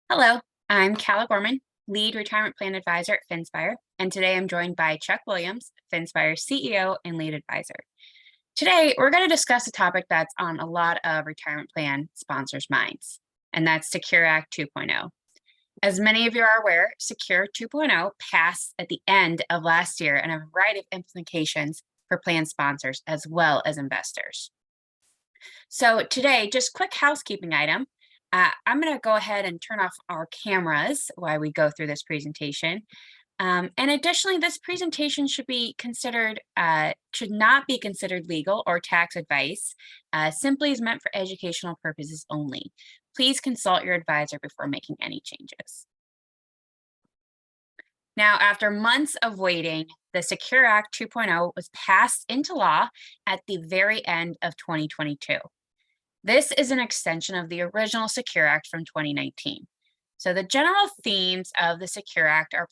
Hello, I'm Calla Gorman, Lead Retirement Plan Advisor at Finspire, and today I'm joined by Chuck Williams, Finspire's CEO and Lead Advisor. Today, we're going to discuss a topic that's on a lot of retirement plan sponsors' minds, and that's Secure Act 2.0. As many of you are aware, Secure 2.0 passed at the end of last year and a variety of implications for plan sponsors as well as investors. So today, just quick housekeeping item. I'm going to go ahead and turn off our cameras while we go through this presentation. And additionally, this presentation should not be considered legal or tax advice. Simply is meant for educational purposes only. Please consult your advisor before making any changes. Now, after months of waiting, the Secure Act 2.0 was passed into law at the very end of 2022. This is an extension of the original Secure Act from 2019. So the general themes of the Secure Act are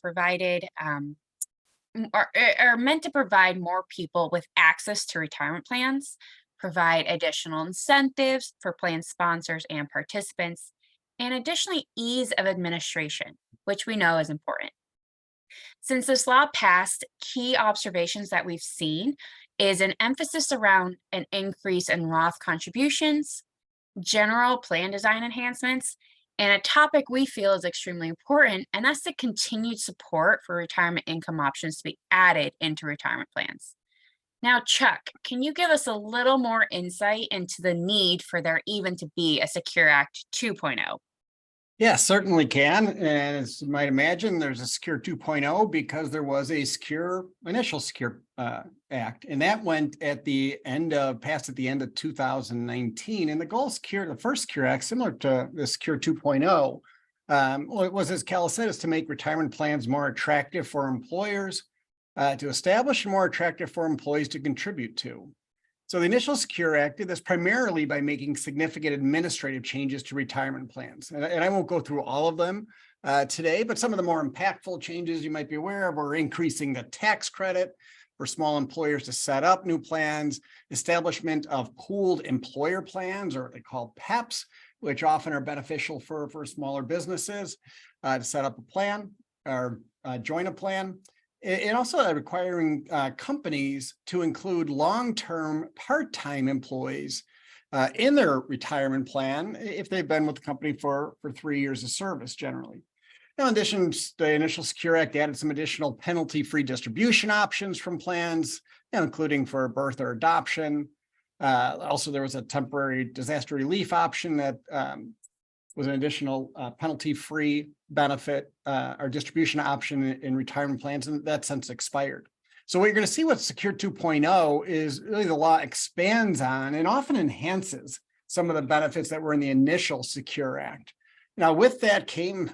meant to provide more people with access to retirement plans, provide additional incentives for plan sponsors and participants, and additionally ease of administration, which we know is important. Since this law passed, key observations that we've seen is an emphasis around an increase in Roth contributions, general plan design enhancements, and a topic we feel is extremely important, and that's the continued support for retirement income options to be added into retirement plans. Now, Chuck, can you give us a little more insight into the need for there even to be a Secure Act 2.0? Yeah, certainly can. And as you might imagine, there's a Secure 2.0 because there was a initial Secure Act, and that went passed at the end of 2019. And the goal of the first Secure Act, similar to the Secure 2.0, it was, as Calla said, is to make retirement plans more attractive for employers, to establish more attractive for employees to contribute to. So the initial Secure Act did this primarily by making significant administrative changes to retirement plans. And I won't go through all of them today, but some of the more impactful changes you might be aware of were increasing the tax credit for small employers to set up new plans, establishment of pooled employer plans, or what they call PEPs, which often are beneficial for smaller businesses to set up a plan or join a plan. And also requiring companies to include long-term part-time employees in their retirement plan if they've been with the company for 3 years of service generally. Now, in addition, the initial Secure Act added some additional penalty-free distribution options from plans, including for birth or adoption. Also, there was a temporary disaster relief option that was an additional penalty-free benefit or distribution option in retirement plans, and that since expired. So what you're going to see with Secure 2.0 is really the law expands on and often enhances some of the benefits that were in the initial Secure Act. Now, with that came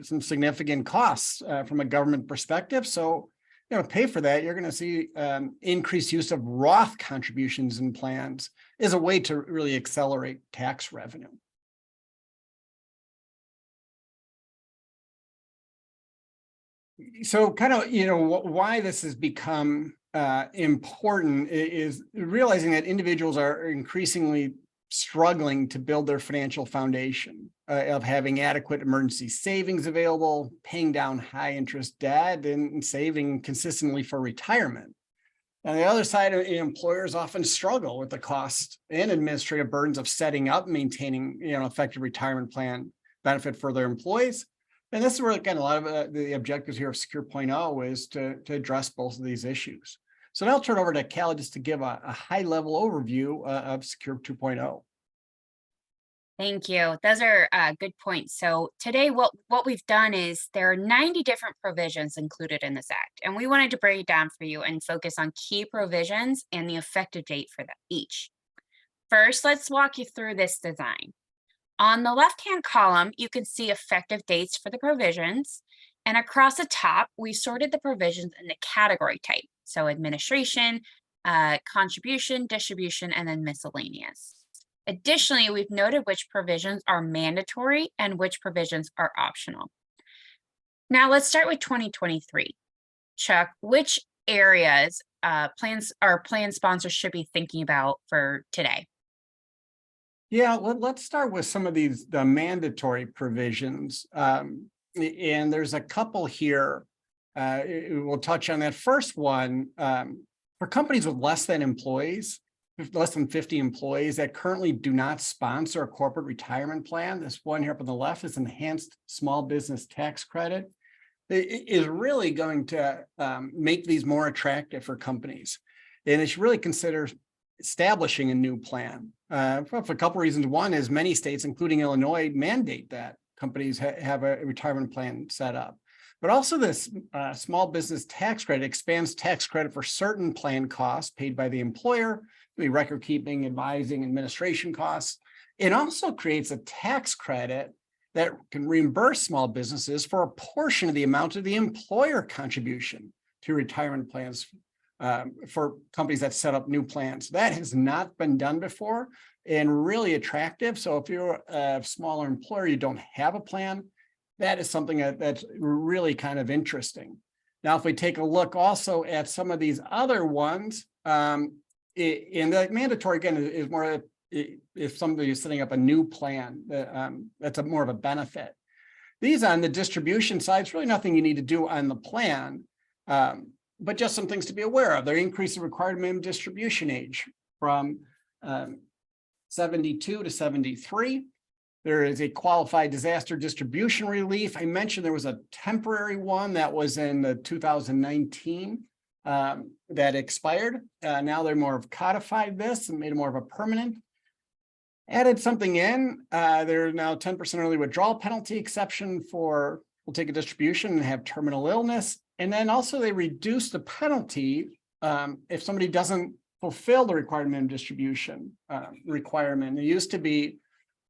some significant costs from a government perspective. So to pay for that, you're going to see increased use of Roth contributions in plans as a way to really accelerate tax revenue. So why this has become important is realizing that individuals are increasingly struggling to build their financial foundation of having adequate emergency savings available, paying down high interest debt, and saving consistently for retirement. On the other side, employers often struggle with the cost and administrative burdens of setting up, maintaining an effective retirement plan benefit for their employees. And this is where, again, a lot of the objectives here of Secure 2.0 is to address both of these issues. So now I'll turn over to Calla just to give a high-level overview of Secure 2.0. Thank you. Those are good points. So today, what we've done is there are 90 different provisions included in this act, and we wanted to break it down for you and focus on key provisions and the effective date for each. First, let's walk you through this design. On the left-hand column, you can see effective dates for the provisions, and across the top, we sorted the provisions in the category type. So administration, contribution, distribution, and then miscellaneous. Additionally, we've noted which provisions are mandatory and which provisions are optional. Now let's start with 2023. Chuck, which areas plan sponsors should be thinking about for today? Yeah, let's start with some of the mandatory provisions. And there's a couple here. We'll touch on that first one. For companies with less than employees, less than 50 employees that currently do not sponsor a corporate retirement plan, this one here up on the left is enhanced small business tax credit. It is really going to make these more attractive for companies. And they should really consider establishing a new plan for a couple of reasons. One is many states, including Illinois, mandate that companies have a retirement plan set up. But also this small business tax credit expands tax credit for certain plan costs paid by the employer, record keeping, advising, administration costs. It also creates a tax credit that can reimburse small businesses for a portion of the amount of the employer contribution to retirement plans for companies that set up new plans. That has not been done before and really attractive. So if you're a smaller employer, you don't have a plan, that is something that's really kind of interesting. Now, if we take a look also at some of these other ones, in the mandatory, again, is more if somebody is setting up a new plan, that's more of a benefit. These on the distribution side, it's really nothing you need to do on the plan, but just some things to be aware of. They increase the required minimum distribution age from 72 to 73. There is a qualified disaster distribution relief. I mentioned there was a temporary one that was in 2019 that expired. Now they're more of codified this and made it more of a permanent. Added something in. There's now 10% early withdrawal penalty exception for we'll take a distribution and have terminal illness. And then also they reduce the penalty if somebody doesn't fulfill the required minimum distribution requirement. It used to be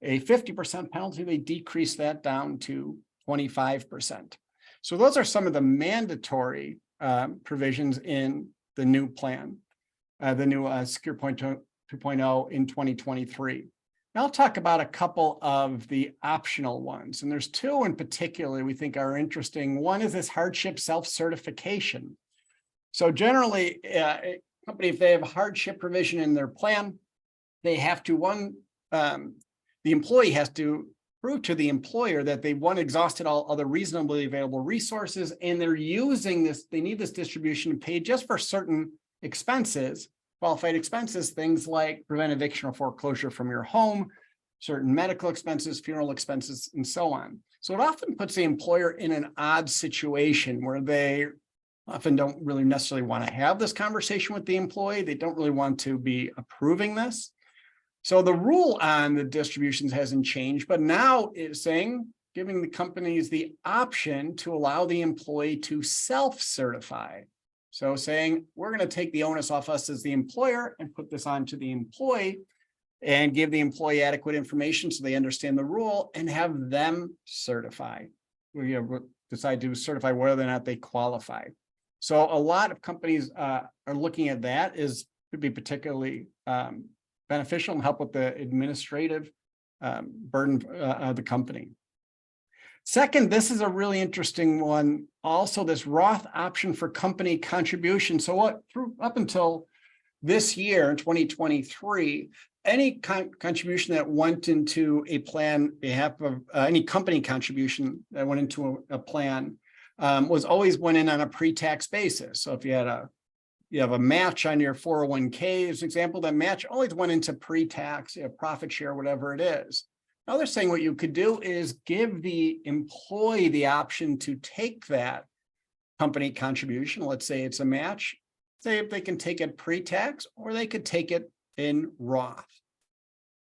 a 50% penalty. They decreased that down to 25%. So those are some of the mandatory provisions in the new plan, the new Secure 2.0 in 2023. Now I'll talk about a couple of the optional ones, and there's two in particular we think are interesting. One is this hardship self-certification. So generally, a company, if they have a hardship provision in their plan, they have to the employee has to prove to the employer that they exhausted all other reasonably available resources, and they're using this, they need this distribution paid just for certain expenses, qualified expenses, things like prevent eviction or foreclosure from your home, certain medical expenses, funeral expenses, and so on. So it often puts the employer in an odd situation where they often don't really necessarily want to have this conversation with the employee. They don't really want to be approving this. So the rule on the distributions hasn't changed, but now it's saying, giving the companies the option to allow the employee to self-certify. So saying, we're going to take the onus off us as the employer and put this on to the employee and give the employee adequate information so they understand the rule and have them certify. We decide to certify whether or not they qualify. So a lot of companies are looking at that as could be particularly beneficial and help with the administrative burden of the company. Second, this is a really interesting one. Also, this Roth option for company contribution. So up until this year, in 2023, any contribution that went into a plan, behalf of any company contribution that went into a plan was always went in on a pre-tax basis. So if you have a match on your 401k, as an example, that match always went into pre-tax, profit share, whatever it is. Now they're saying what you could do is give the employee the option to take that company contribution. Let's say it's a match. Say if they can take it pre-tax or they could take it in Roth.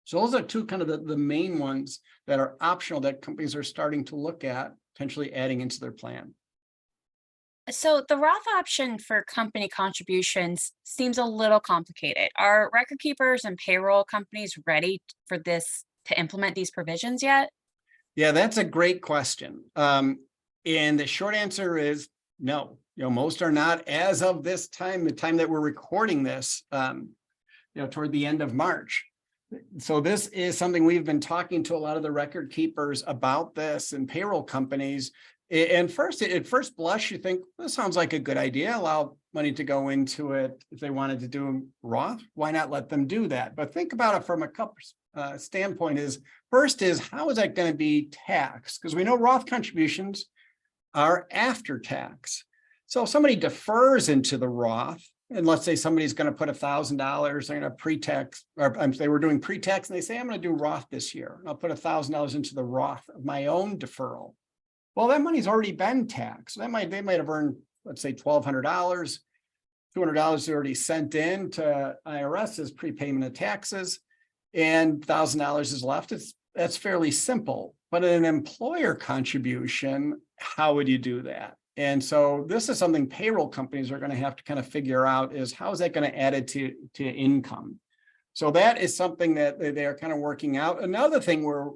So those are two kind of the main ones that are optional that companies are starting to look at potentially adding into their plan. So the Roth option for company contributions seems a little complicated. Are record keepers and payroll companies ready for this to implement these provisions yet? Yeah, that's a great question. And the short answer is no. Most are not as of this time, the time that we're recording this, toward the end of March. So this is something we've been talking to a lot of the record keepers about this and payroll companies. And at first blush, you think, this sounds like a good idea. Allow money to go into it. If they wanted to do Roth, why not let them do that? But think about it from a standpoint is, first is, how is that going to be taxed? Because we know Roth contributions are after tax. So if somebody defers into the Roth, and let's say somebody's going to put $1,000, they're going to pre-tax, or they were doing pre-tax, and they say, I'm going to do Roth this year. I'll put $1,000 into the Roth of my own deferral. Well, that money's already been taxed. They might have earned, let's say, $1,200. $200 already sent in to IRS as prepayment of taxes, and $1,000 is left. That's fairly simple. But an employer contribution, how would you do that? And so this is something payroll companies are going to have to kind of figure out, is how is that going to add it to income? So that is something that they are kind of working out. Another thing we're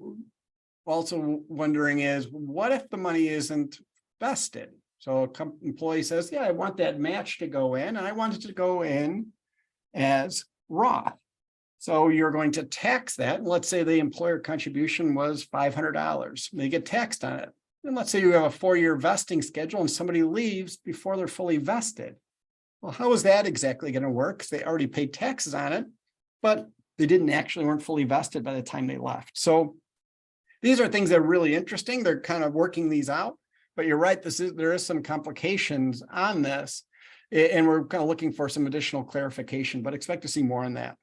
also wondering is, what if the money isn't vested? So an employee says, yeah, I want that match to go in, and I want it to go in as Roth. So you're going to tax that. And let's say the employer contribution was $500. They get taxed on it. And let's say you have a 4-year vesting schedule and somebody leaves before they're fully vested. Well, how is that exactly going to work? Because they already paid taxes on it, but they weren't fully vested by the time they left. So these are things that are really interesting. They're kind of working these out, but you're right. There is some complications on this, and we're kind of looking for some additional clarification, but expect to see more on that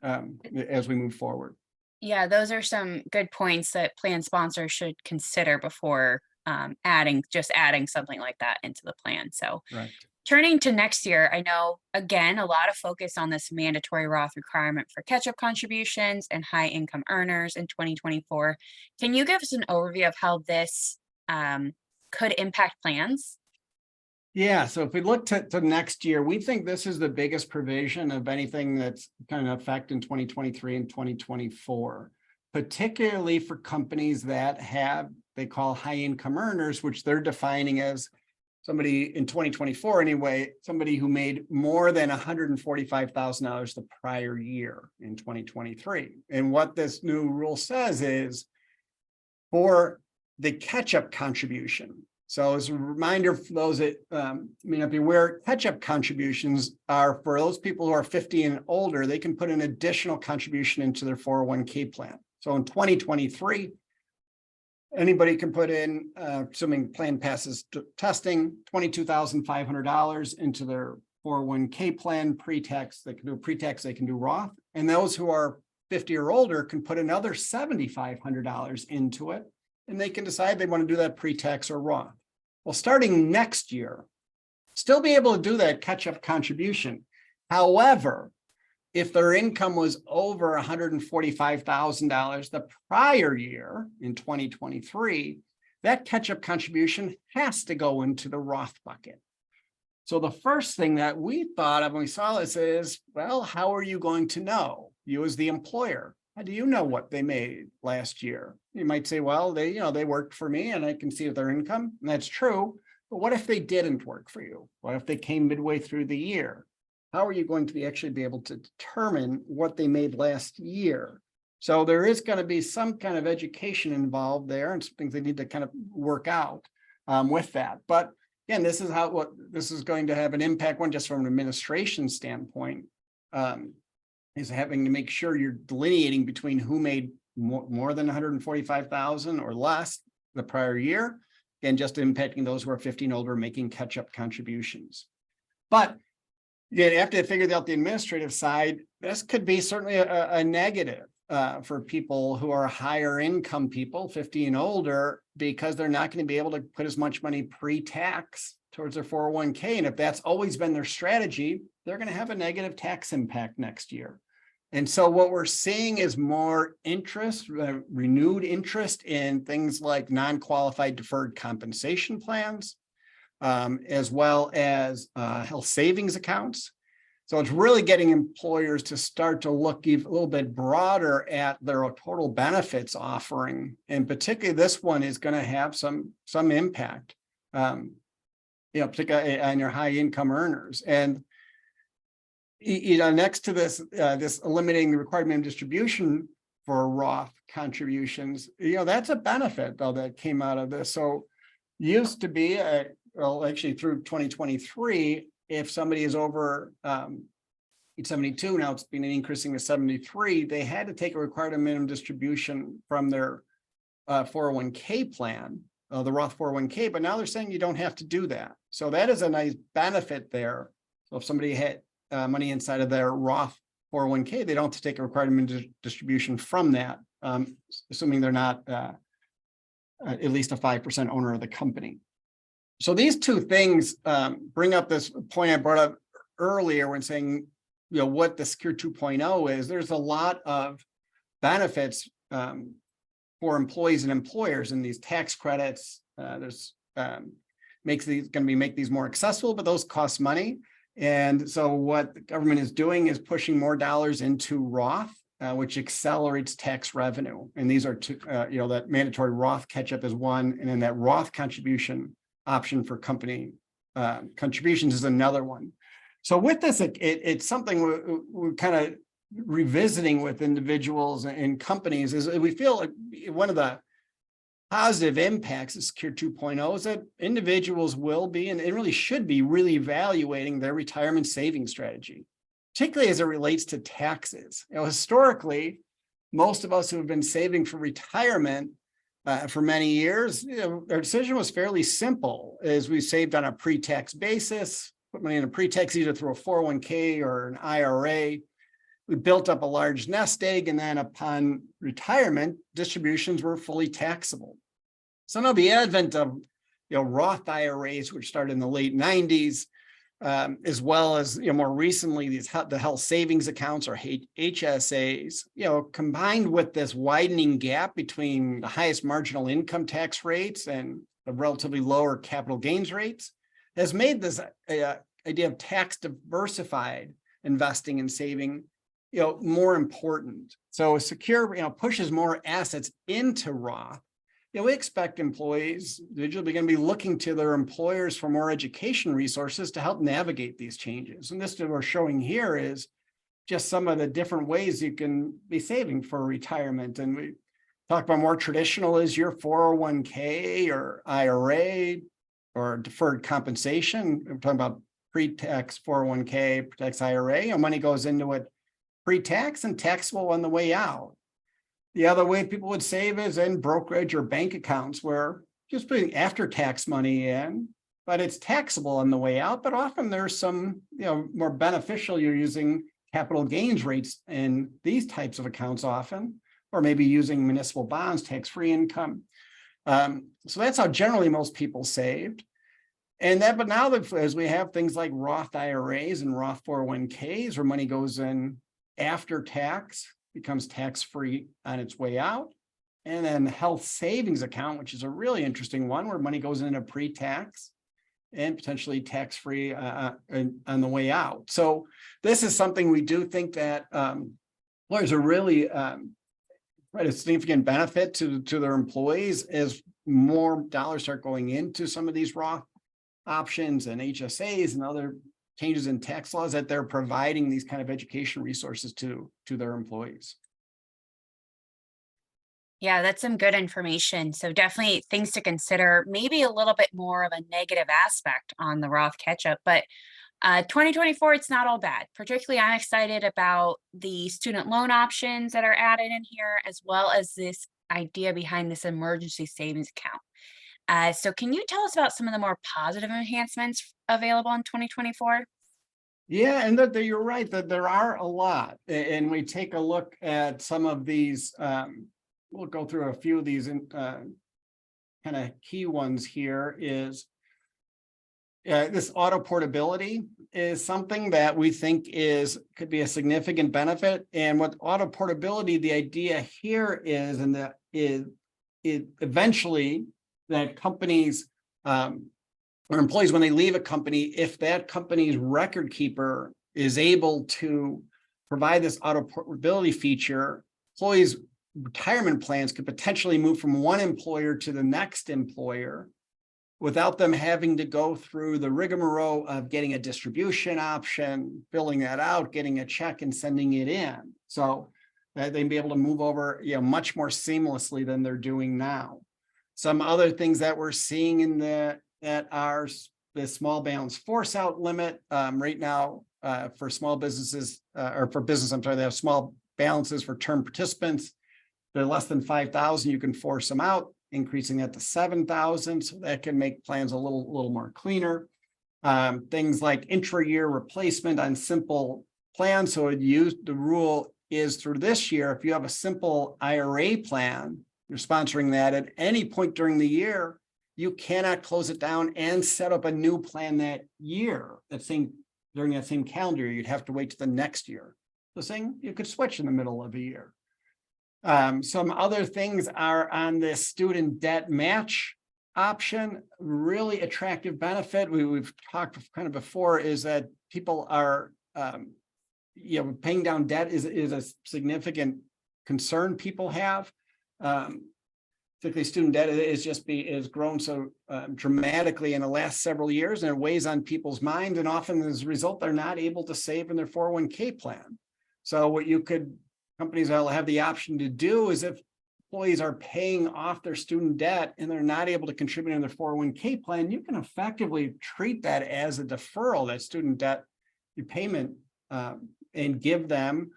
as we move forward. Yeah, those are some good points that plan sponsors should consider before adding something like that into the plan. So Right. Turning to next year, I know, again, a lot of focus on this mandatory Roth requirement for catch-up contributions and high income earners in 2024. Can you give us an overview of how this could impact plans? Yeah, so if we look to next year, we think this is the biggest provision of anything that's kind of affect in 2023 and 2024, particularly for companies that they call high income earners, which they're defining as somebody in 2024 anyway, somebody who made more than $145,000 the prior year in 2023. And what this new rule says is, for the catch-up contribution. So as a reminder for those that may not be aware, catch-up contributions are for those people who are 50 and older. They can put an additional contribution into their 401k plan. So in 2023, anybody can put in, assuming plan passes testing, $22,500 into their 401k plan pre-tax. They can do pre-tax, they can do Roth. And those who are 50 or older can put another $7,500 into it. And they can decide they want to do that pre-tax or Roth. Well, starting next year, still be able to do that catch-up contribution. However, if their income was over $145,000 the prior year in 2023, that catch-up contribution has to go into the Roth bucket. So the first thing that we thought of when we saw this is, well, how are you going to know? You as the employer, how do you know what they made last year? You might say, well, they worked for me and I can see their income, and that's true. But what if they didn't work for you? What if they came midway through the year? How are you going to actually be able to determine what they made last year? So there is going to be some kind of education involved there, and some things they need to kind of work out with that. But again, this is going to have an impact, one just from an administration standpoint, is having to make sure you're delineating between who made more than 145,000 or less the prior year, and just impacting those who are 50 and older making catch-up contributions. But again, after they figured out the administrative side, this could be certainly a negative for people who are higher income people, 50 and older, because they're not going to be able to put as much money pre-tax towards their 401k. And if that's always been their strategy, they're going to have a negative tax impact next year. And so what we're seeing is more interest, renewed interest in things like non-qualified deferred compensation plans, as well as health savings accounts. So it's really getting employers to start to look a little bit broader at their total benefits offering. And particularly this one is going to have some impact, particularly on your high income earners. And next to this, this eliminating the required minimum distribution for Roth contributions, that's a benefit though that came out of this. So used to be actually through 2023, if somebody is over 872, now it's been increasing to 73, they had to take a required minimum distribution from their 401k plan, the Roth 401k, but now they're saying you don't have to do that. So that is a nice benefit there. So if somebody had money inside of their Roth 401k, they don't have to take a required minimum distribution from that, assuming they're not at least a 5% owner of the company. So these two things bring up this point I brought up earlier when saying, what the Secure 2.0 is. There's a lot of benefits for employees and employers in these tax credits. There's make these more accessible, but those cost money. And so what the government is doing is pushing more dollars into Roth, which accelerates tax revenue. And these are two, that mandatory Roth catch-up is one, and then that Roth contribution option for company contributions is another one. So with this, it's something we're kind of revisiting with individuals and companies. Is we feel like one of the positive impacts of Secure 2.0 is that individuals will be, and it really should be, really evaluating their retirement saving strategy, particularly as it relates to taxes. Historically, most of us who have been saving for retirement for many years, our decision was fairly simple. As we saved on a pre-tax basis, put money in a pre-tax either through a 401k or an IRA. We built up a large nest egg, and then upon retirement, distributions were fully taxable. So now the advent of Roth IRAs, which started in the late 90s, as well as more recently the health savings accounts, or HSAs, combined with this widening gap between the highest marginal income tax rates and the relatively lower capital gains rates, has made this idea of tax diversified investing and saving more important. So Secure pushes more assets into Roth. We expect employees, individuals, are going to be looking to their employers for more education resources to help navigate these changes. And this that we're showing here is just some of the different ways you can be saving for retirement. And we talk about more traditional is your 401k or IRA or deferred compensation. We're talking about pre-tax 401k, pre-tax IRA, money goes into it pre-tax and taxable on the way out. The other way people would save is in brokerage or bank accounts, where just putting after-tax money in, but it's taxable on the way out. But often there's some, more beneficial. You're using capital gains rates in these types of accounts often, or maybe using municipal bonds, tax-free income. So that's how generally most people saved. But now as we have things like Roth IRAs and Roth 401ks, where money goes in after tax, becomes tax-free on its way out. And then the health savings account, which is a really interesting one, where money goes into pre-tax and potentially tax-free on the way out. So this is something we do think that employers are really a significant benefit to their employees as more dollars start going into some of these Roth options and HSAs and other changes in tax laws, that they're providing these kind of education resources to their employees. Yeah, that's some good information. So definitely things to consider, maybe a little bit more of a negative aspect on the Roth catch-up, but 2024, it's not all bad. Particularly, I'm excited about the student loan options that are added in here, as well as this idea behind this emergency savings account. So can you tell us about some of the more positive enhancements available in 2024? Yeah, and that you're right, that there are a lot. And we take a look at some of these, we'll go through a few of these kind of key ones here. Is this auto portability is something that we think could be a significant benefit. And with auto portability, the idea here is, and that is eventually that companies or employees, when they leave a company, if that company's record keeper is able to provide this auto portability feature, employees' retirement plans could potentially move from one employer to the next employer without them having to go through the rigmarole of getting a distribution option, filling that out, getting a check and sending it in. So that they'd be able to move over, much more seamlessly than they're doing now. Some other things that we're seeing in that are the small balance force out limit. Right now, for small businesses or for business, I'm sorry, they have small balances for term participants. They're less than 5,000, you can force them out, increasing that to 7,000. So that can make plans a little more cleaner. Things like intra-year replacement on simple plans. So the rule is through this year, if you have a simple IRA plan, you're sponsoring that at any point during the year, you cannot close it down and set up a new plan that year, during that same calendar year. You'd have to wait to the next year. So saying you could switch in the middle of a year. Some other things are on this student debt match option. Really attractive benefit. We've talked kind of before is that people are, paying down debt is a significant concern people have. Particularly student debt is grown so dramatically in the last several years, and it weighs on people's minds. And often as a result, they're not able to save in their 401k plan. So what companies will have the option to do is if employees are paying off their student debt and they're not able to contribute in their 401k plan, you can effectively treat that as a deferral, that student debt repayment, and give them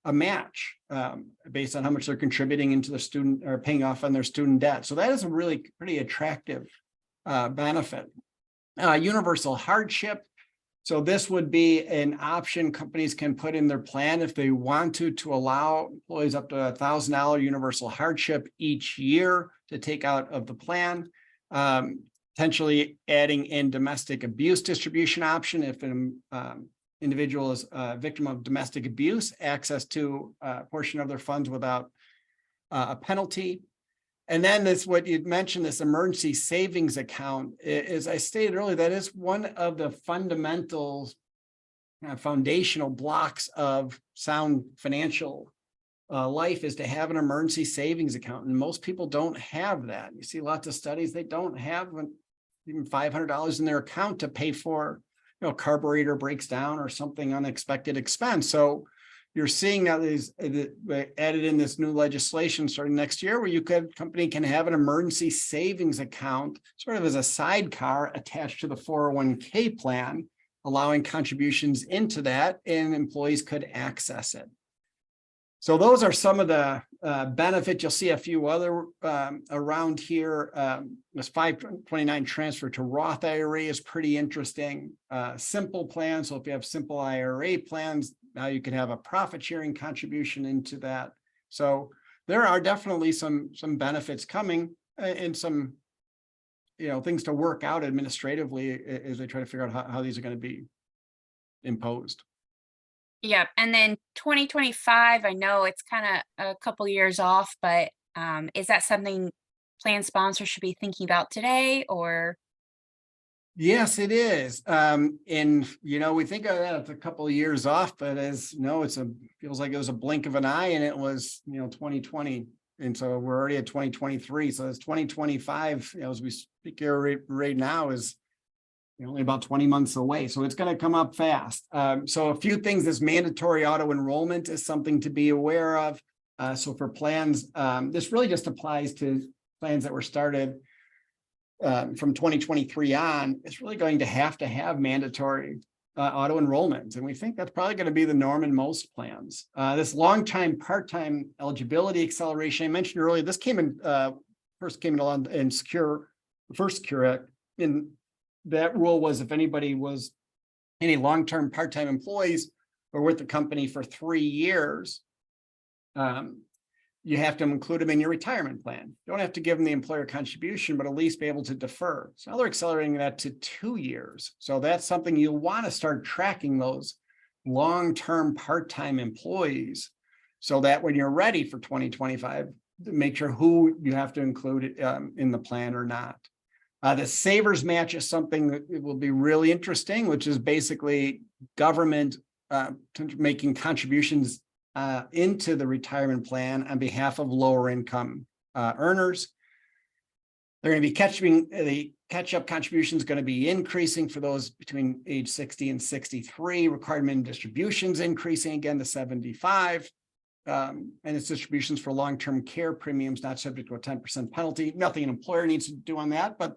a match based on how much they're contributing into the student or paying off on their student debt. So that is a really pretty attractive benefit. Universal hardship. So this would be an option companies can put in their plan if they want to allow employees up to $1,000 universal hardship each year to take out of the plan. Potentially adding in domestic abuse distribution option if an individual is a victim of domestic abuse, access to a portion of their funds without a penalty. And then this, what you'd mentioned, this emergency savings account, as I stated earlier, that is one of the fundamentals, foundational blocks of sound financial life is to have an emergency savings account. And most people don't have that. You see lots of studies, they don't have even $500 in their account to pay for, carburetor breaks down or something unexpected expense. So you're seeing now these added in this new legislation starting next year where company can have an emergency savings account sort of as a sidecar attached to the 401k plan, allowing contributions into that, and employees could access it. So those are some of the benefits. You'll see a few other around here. This 529 transfer to Roth IRA is pretty interesting. Simple plan. So if you have simple IRA plans, now you can have a profit sharing contribution into that. So there are definitely some benefits coming and some things to work out administratively as they try to figure out how these are going to be imposed. Yep. And then 2025, I know it's kind of a couple years off, but is that something plan sponsors should be thinking about today or? Yes, it is. And we think of that as a couple of years off, but feels like it was a blink of an eye, and it was 2020, and so we're already at 2023. So it's 2025. As we speak here right now is only about 20 months away. So it's going to come up fast. So a few things, this mandatory auto enrollment is something to be aware of. So for plans, this really just applies to plans that were started from 2023 on. It's really going to have mandatory auto enrollment. And we think that's probably going to be the norm in most plans. This long-time part-time eligibility acceleration, I mentioned earlier, this first came along in the first Secure Act. And that rule was if anybody was any long-term part-time employees were with the company for 3 years, you have to include them in your retirement plan. You don't have to give them the employer contribution, but at least be able to defer. So now they're accelerating that to 2 years. So that's something you'll want to start tracking, those long-term part-time employees, so that when you're ready for 2025, make sure who you have to include in the plan or not. The savers match is something that will be really interesting, which is basically government making contributions into the retirement plan on behalf of lower income earners. They're going to be the catch-up contribution is going to be increasing for those between age 60 and 63. Required minimum distributions increasing again to 75. And it's distributions for long-term care premiums not subject to a 10% penalty. Nothing an employer needs to do on that, but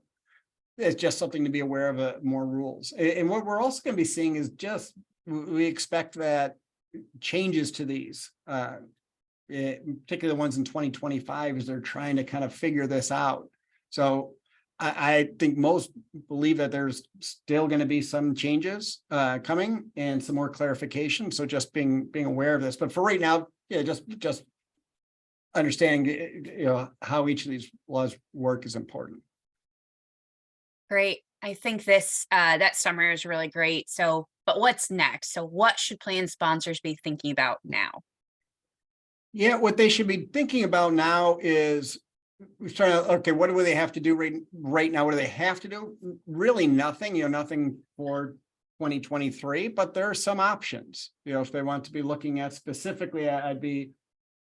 it's just something to be aware of, more rules. And what we're also going to be seeing is just we expect that changes to these, particularly the ones in 2025, as they're trying to kind of figure this out. So I think most believe that there's still going to be some changes coming and some more clarification. So just being aware of this. But for right now, yeah, just understanding how each of these laws work is important. Great. I think this that summary is really great. So, but what's next? So what should plan sponsors be thinking about now? Yeah, what they should be thinking about now is we're trying to, okay, what do they have to do right now? What do they have to do? Really nothing, nothing for 2023, but there are some options. If they want to be looking at specifically, I'd be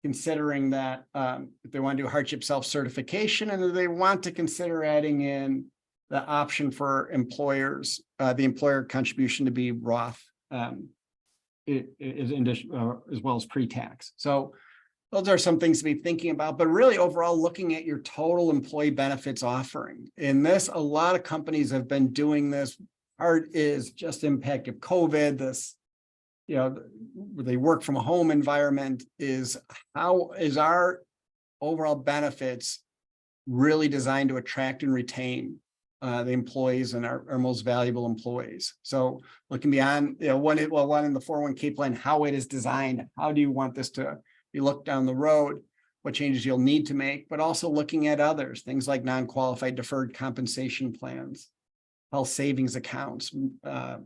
considering that if they want to do hardship self-certification, and if they want to consider adding in the option for employers, the employer contribution to be Roth, as well as pre-tax. So those are some things to be thinking about, but really overall looking at your total employee benefits offering. In this, a lot of companies have been doing this. Part is just impact of COVID, this, the work from home environment is how is our overall benefits really designed to attract and retain the employees and our most valuable employees. So looking beyond, one in the 401k plan, how it is designed, how do you want this to you look down the road, what changes you'll need to make, but also looking at others, things like non-qualified deferred compensation plans, health savings accounts,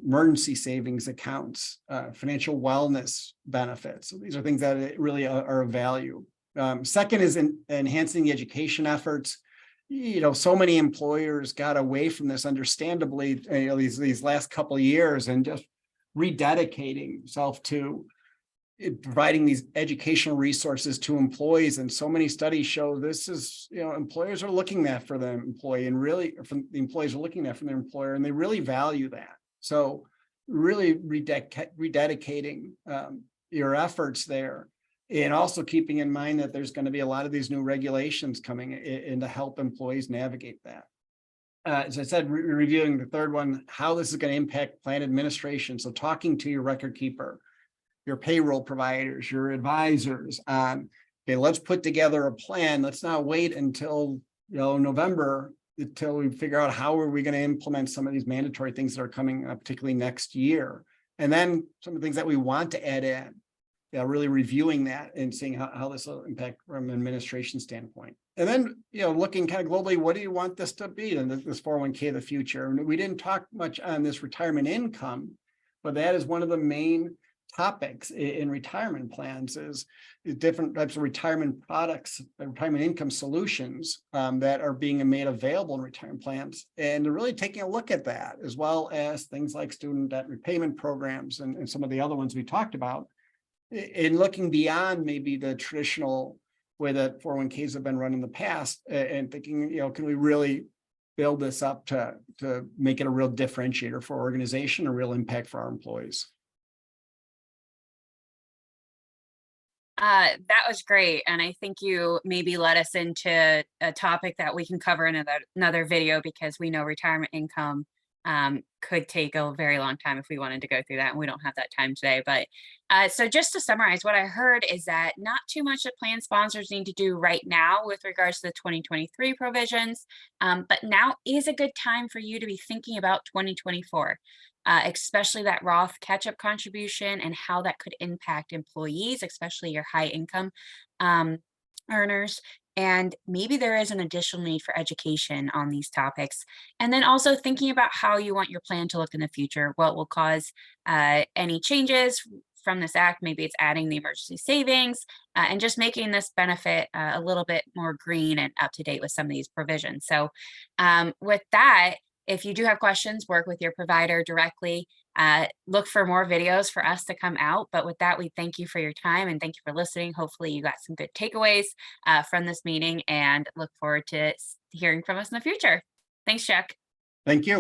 emergency savings accounts, financial wellness benefits. So these are things that really are of value. Second is enhancing the education efforts. So many employers got away from this, understandably, these last couple of years, and just rededicating themselves to providing these educational resources to employees. And so many studies show this is, employers are looking at for their employee, and really from the employees are looking at from their employer, and they really value that. So really rededicating your efforts there, and also keeping in mind that there's going to be a lot of these new regulations coming in to help employees navigate that. As I said, reviewing the third one, how this is going to impact plan administration. So talking to your record keeper, your payroll providers, your advisors on, okay, let's put together a plan. Let's not wait until November until we figure out how are we going to implement some of these mandatory things that are coming up, particularly next year. And then some of the things that we want to add in, really reviewing that and seeing how this will impact from an administration standpoint. And then, looking kind of globally, what do you want this to be in this 401k of the future? And we didn't talk much on this retirement income, but that is one of the main topics in retirement plans is different types of retirement products, retirement income solutions that are being made available in retirement plans, and really taking a look at that, as well as things like student debt repayment programs and some of the other ones we talked about, in looking beyond maybe the traditional way that 401ks have been run in the past, and thinking, can we really build this up to make it a real differentiator for our organization, a real impact for our employees. That was great. And I think you maybe led us into a topic that we can cover in another video, because we know retirement income could take a very long time if we wanted to go through that, and we don't have that time today. But so just to summarize, what I heard is that not too much that plan sponsors need to do right now with regards to the 2023 provisions, but now is a good time for you to be thinking about 2024. Especially that Roth catch-up contribution and how that could impact employees, especially your high income earners. And maybe there is an additional need for education on these topics. And then also thinking about how you want your plan to look in the future, what will cause any changes from this act. Maybe it's adding the emergency savings and just making this benefit a little bit more green and up to date with some of these provisions. So with that, if you do have questions, work with your provider directly. Look for more videos for us to come out. But with that, we thank you for your time and thank you for listening. Hopefully you got some good takeaways from this meeting, and look forward to hearing from us in the future. Thanks, Chuck. Thank you.